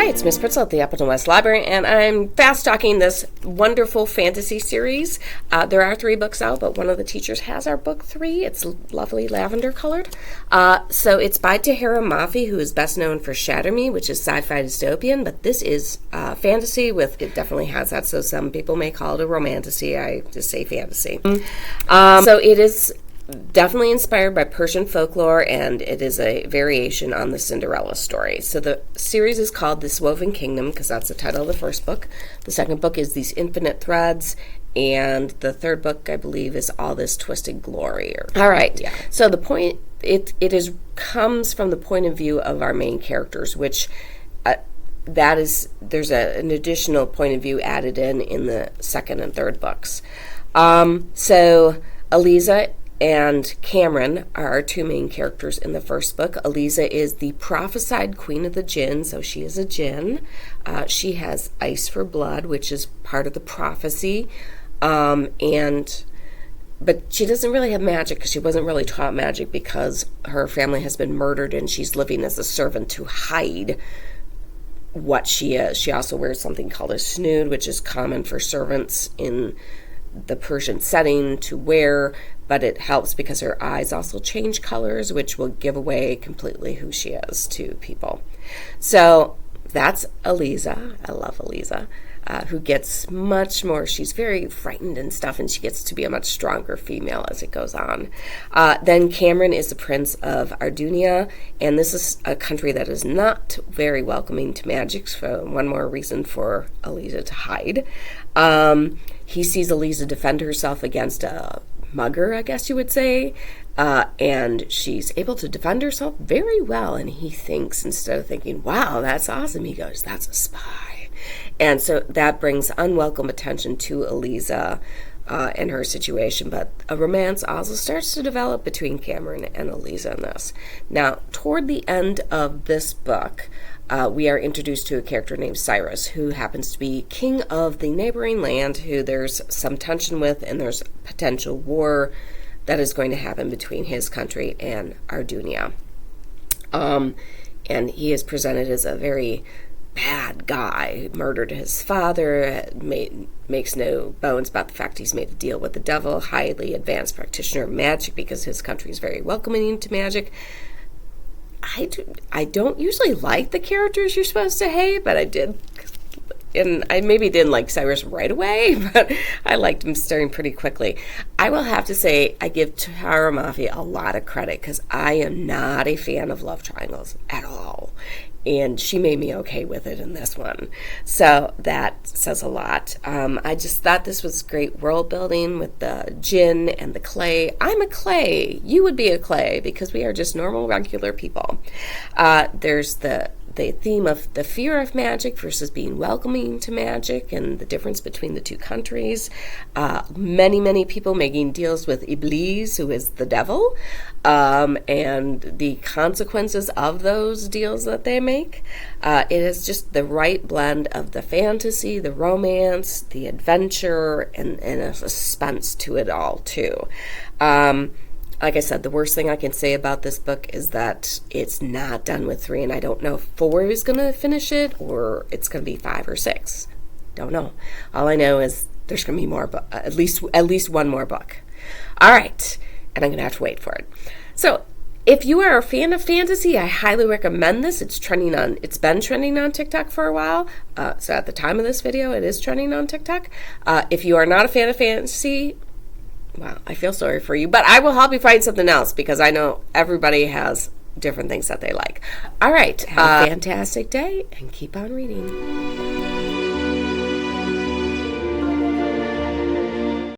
Hi, it's Miss Pritzel at the Appleton West Library, and I'm fast-talking this wonderful fantasy series. There are 3 books out, but one of the teachers has our book 3. It's lovely lavender-colored. So it's by Tahereh Mafi, who is best known for Shatter Me, which is sci-fi dystopian, but this is fantasy with, it definitely has that, so some people may call it a romantasy. I just say fantasy. So it is definitely inspired by Persian folklore, and it is a variation on the Cinderella story. So the series is called This Woven Kingdom because that's the title of the first book. The second book is These Infinite Threads, and the third book, I believe, is All This Twisted Glory. All right. Yeah. So the point comes from the point of view of our main characters, which there's an additional point of view added in the second and third books. So Eliza and Cameron are our 2 main characters in the first book. Eliza is the prophesied queen of the jinn, so she is a jinn. She has ice for blood, which is part of the prophecy, but she doesn't really have magic because she wasn't really taught magic because her family has been murdered and she's living as a servant to hide what she is. She also wears something called a snood, which is common for servants in the Persian setting to wear, but it helps because her eyes also change colors, which will give away completely who she is to people. So that's Eliza. I love Eliza, who gets much more. She's very frightened and stuff, and she gets to be a much stronger female as it goes on. Then Cameron is the prince of Ardunia, and this is a country that is not very welcoming to magic, so one more reason for Eliza to hide. He sees Eliza defend herself against a mugger, I guess you would say, and she's able to defend herself very well, and he thinks, instead of thinking, wow, that's awesome, he goes, that's a spy. And so that brings unwelcome attention to Eliza and her situation, but a romance also starts to develop between Cameron and Eliza in this. Now, toward the end of this book, we are introduced to a character named Cyrus, who happens to be king of the neighboring land, who there's some tension with, and there's potential war that is going to happen between his country and Ardunia. And he is presented as a very bad guy, murdered his father, makes no bones about the fact he's made a deal with the devil, highly advanced practitioner of magic because his country is very welcoming to magic. I don't usually like the characters you're supposed to hate, but I did. And I maybe didn't like Cyrus right away, but I liked him starting pretty quickly. I will have to say I give Tahereh Mafi a lot of credit because I am not a fan of love triangles at all. And she made me okay with it in this one. So that says a lot. I just thought this was great world building with the djinn and the clay. I'm a clay. You would be a clay because we are just normal, regular people. There's the theme of the fear of magic versus being welcoming to magic and the difference between the 2 countries. Many people making deals with Iblis, who is the devil, and the consequences of those deals that they make. It is just the right blend of the fantasy, the romance, the adventure, and a suspense to it all, too. Like I said, the worst thing I can say about this book is that it's not done with 3, and I don't know if 4 is going to finish it or it's going to be 5 or 6. Don't know. All I know is there's going to be more, at least one more book. All right, and I'm going to have to wait for it. So if you are a fan of fantasy, I highly recommend this. It's been trending on TikTok for a while. So at the time of this video, it is trending on TikTok. If you are not a fan of fantasy, wow, I feel sorry for you, but I will help you find something else because I know everybody has different things that they like. All right, have a fantastic day and keep on reading.